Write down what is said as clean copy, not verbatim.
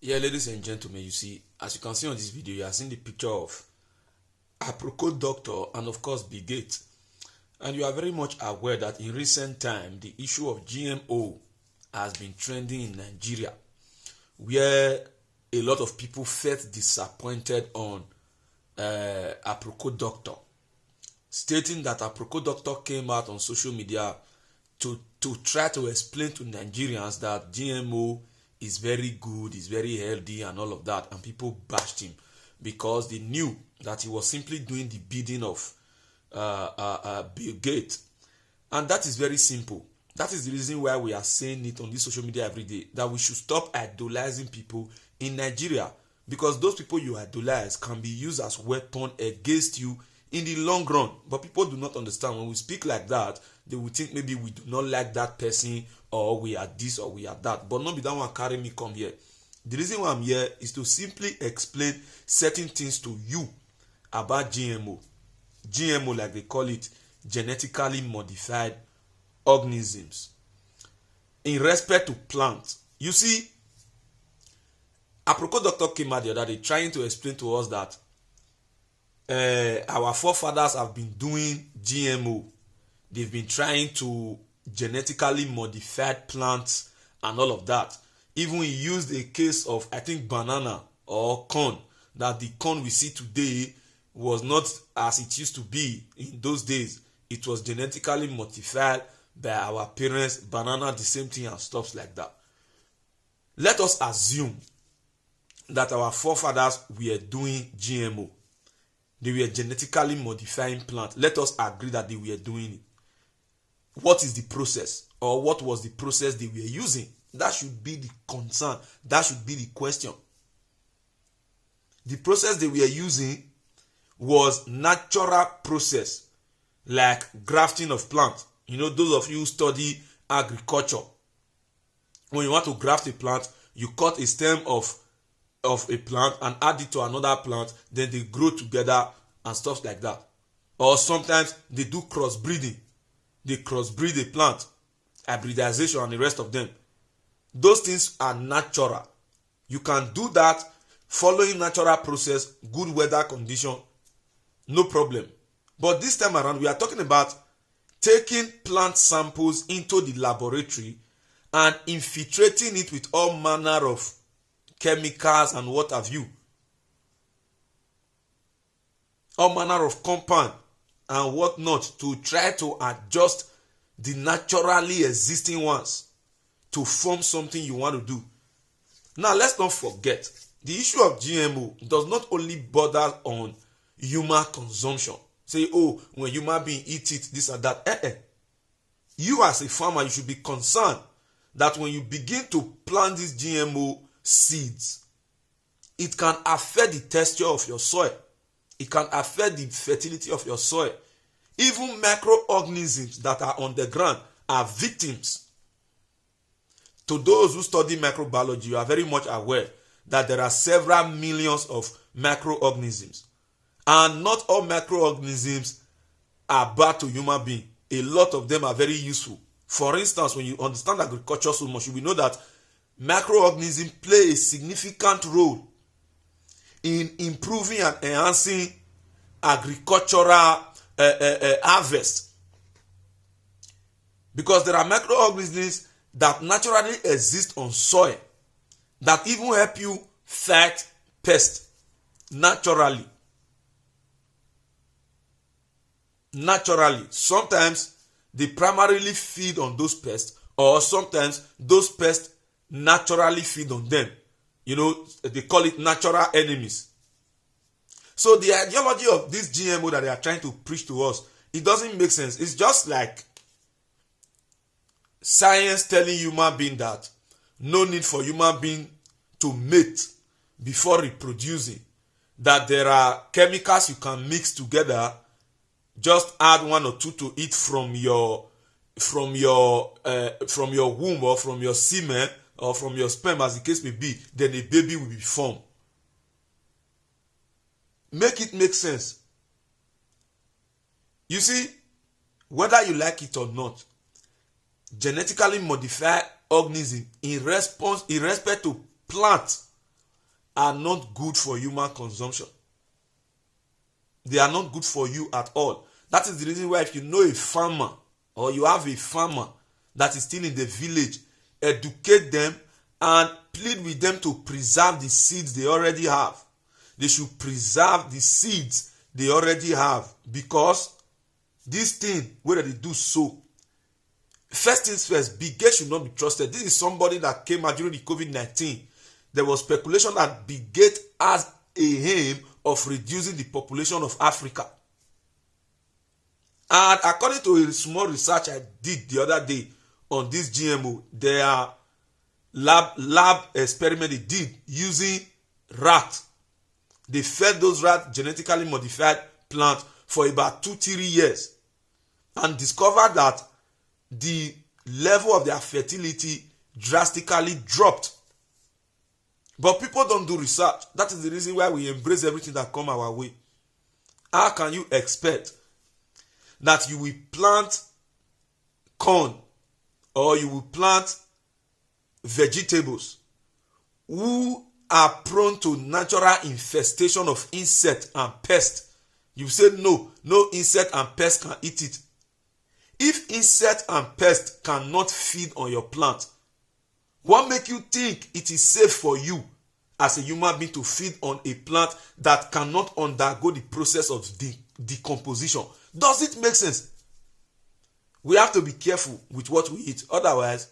Yeah, ladies and gentlemen, you see, as you can see on this video, you are seeing the picture of Aproko Doctor and of course Bill Gates. And you are very much aware that in recent time, the issue of GMO has been trending in Nigeria, where a lot of people felt disappointed on Aproko Doctor, stating that Aproko Doctor came out on social media to try to explain to Nigerians that GMO is very good, is very healthy and all of that, and people bashed him because they knew that he was simply doing the bidding of Bill Gates. And that is very simple. That is the reason why we are saying it on this social media every day, that we should stop idolizing people in Nigeria, because those people you idolize can be used as weapon against you in the long run. But people do not understand. When we speak like that, they will think maybe we do not like that person, or we are this or we are that. But not be that one carry me come here. The reason why I'm here is to simply explain certain things to you about GMO. GMO, like they call it, genetically modified organisms. In respect to plants, you see, Aproko Doctor came out the other day trying to explain to us that our forefathers have been doing GMO. They've been trying to genetically modify plants and all of that. Even he used a case of, I think, banana or corn, that the corn we see today was not as it used to be in those days. It was genetically modified by our parents. Banana, the same thing, and stuff like that. Let us assume that our forefathers were doing GMO. They were genetically modifying plants. Let us agree that they were doing it. What is the process, or what was the process they were using? That should be the concern. That should be the question. The process they were using was natural process, like grafting of plants. You know, those of you who study agriculture, when you want to graft a plant, you cut a stem of a plant and add it to another plant, then they grow together and stuff like that. Or sometimes they do crossbreeding. They crossbreed a plant, hybridization and the rest of them. Those things are natural. You can do that following natural process, good weather condition, no problem. But this time around, we are talking about taking plant samples into the laboratory and infiltrating it with all manner of chemicals and what have you. All manner of compound and whatnot to try to adjust the naturally existing ones to form something you want to do. Now, let's not forget, the issue of GMO does not only border on human consumption. Say, oh, when human being eat it, this or that. You as a farmer, you should be concerned that when you begin to plant these GMO seeds, it can affect the texture of your soil. It can affect the fertility of your soil. Even microorganisms that are on the ground are victims. To those who study microbiology, you are very much aware that there are several millions of microorganisms. And not all microorganisms are bad to human beings. A lot of them are very useful. For instance, when you understand agriculture so much, you will know that microorganisms play a significant role in improving and enhancing agricultural harvest. Because there are microorganisms that naturally exist on soil that even help you fight pests naturally. Sometimes they primarily feed on those pests, or sometimes those pests naturally feed on them. You know, they call it natural enemies. So the ideology of this GMO that they are trying to preach to us, it doesn't make sense. It's just like science telling human being that no need for human being to mate before reproducing. That there are chemicals you can mix together. Just add one or two to eat from your womb, or from your semen, or from your sperm, as the case may be. Then a baby will be formed. Make it make sense. You see, whether you like it or not, genetically modified organism in respect to plants are not good for human consumption. They are not good for you at all. That is the reason why if you know a farmer or you have a farmer that is still in the village, educate them and plead with them to preserve the seeds they already have. They should preserve the seeds they already have, because this thing where they do so, first things first, Bill Gates should not be trusted. This is somebody that came out during the COVID-19. There was speculation that Bill Gates has a aim of reducing the population of Africa. And according to a small research I did the other day on this GMO, there are lab experiment they did using rats. They fed those rats genetically modified plants for about 2-3 years and discovered that the level of their fertility drastically dropped. But people don't do research. That is the reason why we embrace everything that comes our way. How can you expect that you will plant corn or you will plant vegetables who are prone to natural infestation of insect and pest? You say no insect and pest can eat it. If insect and pest cannot feed on your plant, what make you think it is safe for you as a human being to feed on a plant that cannot undergo the process of decomposition? Does it make sense? We have to be careful with what we eat. Otherwise,